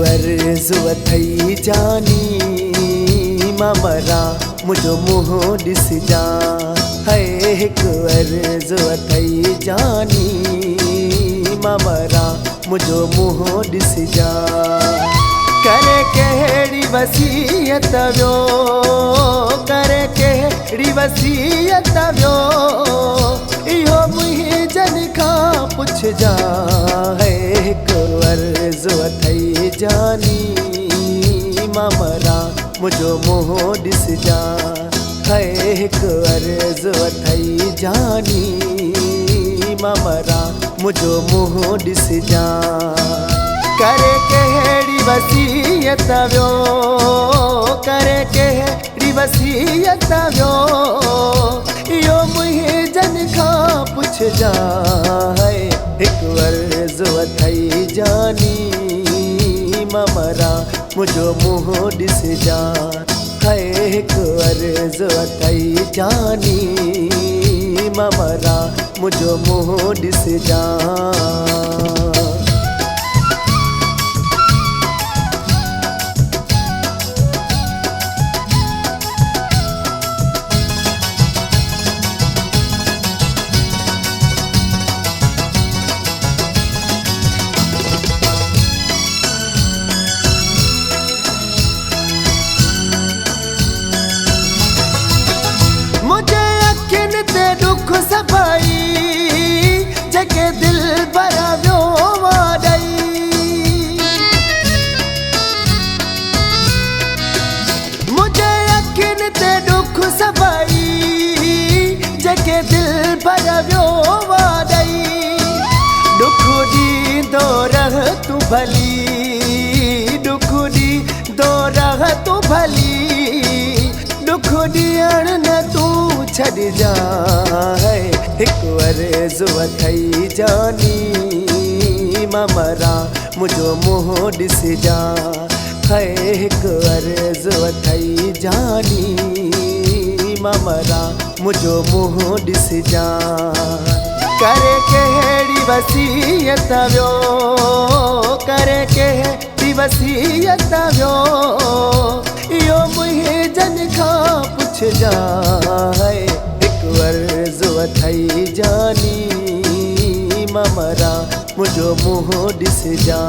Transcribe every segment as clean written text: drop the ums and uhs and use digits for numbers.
अर्ज़ वठई जानी ममरा मुझो मुँह ॾिसजा है। हिकु अर्ज़ वठई जानी ममरा मुझो मुँह ॾिसजा। करे कहिड़ी वसीयत वियो, करे कहिड़ी वसीयत वियो, इहो मुंहिंजनि खां पुछजा है। हिकु अर्ज़ वठई जानी ममरा मुझो मुँह ॾिसजा है। हिकु अर्ज़ वठई जानी ममरा मुझो मुँह ॾिसजा। करे कहिड़ी वसीयत वियो, करे कहिड़ी वसीयत वियो, इहो मुंहिंजनि खां पुछजा है। हिकु अर्ज़ वठई जानी ममरा मुझो मुँह ॾिसजा है। हिकु अर्ज़ वठई जानी ममरा मुझो मुँह ॾिसजा। दुख सभई जगे दिल भरा वियो वाॾई, मुझे अखियुनि ते दुख सभई जगे दिल भरा वियो वाॾई। दुख ॾींदो रह तूं भली, दुख ॾींदो रह तूं भली, दुख ॾियण न तूं छॾजा है। हिकु अर्ज़ वठई जानी ममरा मुझो मुँह ॾिसजा है। हिकु अर्ज़ वठई जानी ममरा मुझो मुँह ॾिसजा। करे कहिड़ी वसीयत वियो, करे कहिड़ी वसीयत वियो, इहो मुंहिंजनि खां पुछजा है। हिकु अर्ज़ वठई जानी ममरा मुझो मुँह ॾिसजा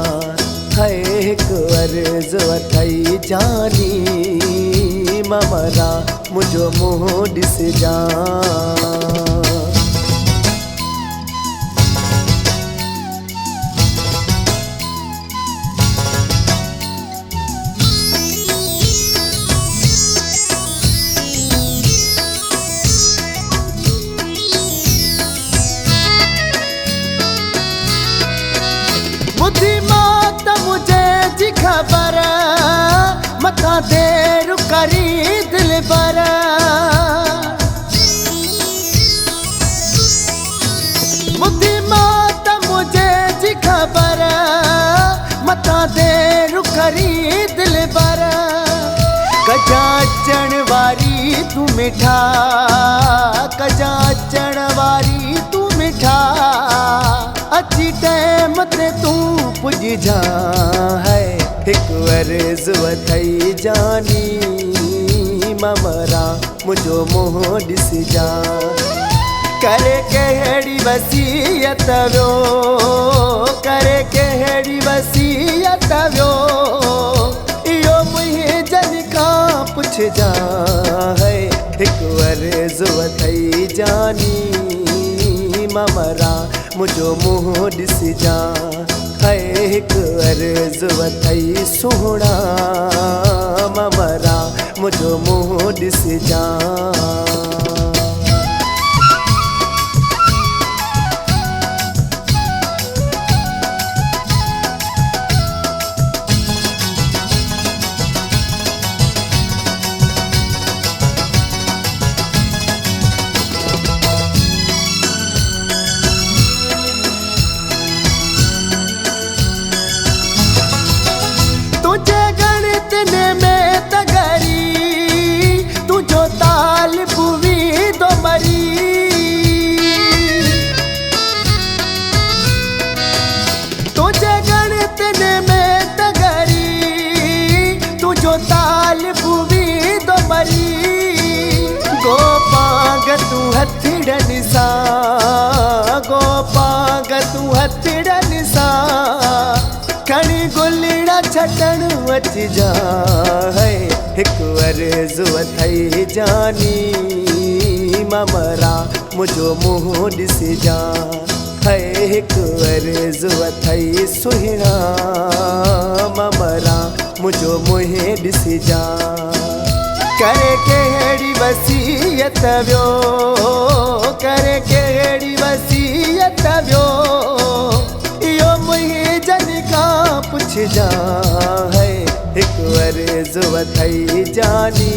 है। हिकु अर्ज़ वठई जानी ममरा मुझो मुँह ॾिसजा। बुद्धिमात मुझे जी खबर मथा देर करी दिल पर, बुद्धिमात मुझे जी खबर मथा देर करी दिल पर। कजा अचण वारी तूं मिठा, कजा अचण वारी तूं मिठा, अची टाइम ते तूं पुॼजा है। हिकु अर्ज़ वठई जानी ममरा मुझो मुँह ॾिसजा। करे कहिड़ी वसीयत वियो, करे कहिड़ी वसीयत वियो, इहो मुंहिंजनि खां पुछजा है। हिकु अर्ज़ वठई जानी ममरा मुझो मुँह ॾिसजा है। हिकु अर्ज़ वठई सुहिणा ममरा मुझो मुँह ॾिसजा। तुझे गणित में तगरी, तुझो ताल पुवी सां गोपांग तूं हथड़नि सां खणी गुलड़ा छॾण अचिजा है हिकु अर्ज़ु अथई जानी ममरा मुंहिंजो मुंहुं ॾिसिजा है हिकु अर्ज़ु अथई सुहिणा ममरा मुंहिंजो मुंहुं ॾिसिजा करे कहिड़ी वसीयत वियो करे कहिड़ी वसीयत वियो इहो मुंहिंजे जन खां पुछजा है हिकु अर्ज़ु अथई जानी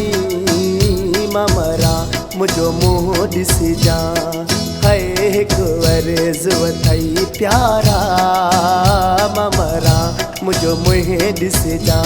ममरा मुंहिंजो मुंहुं ॾिसिजा है हिकु अर्ज़ु अथई प्यारा ममरा मुंहिंजो मुंहुं ॾिसिजा।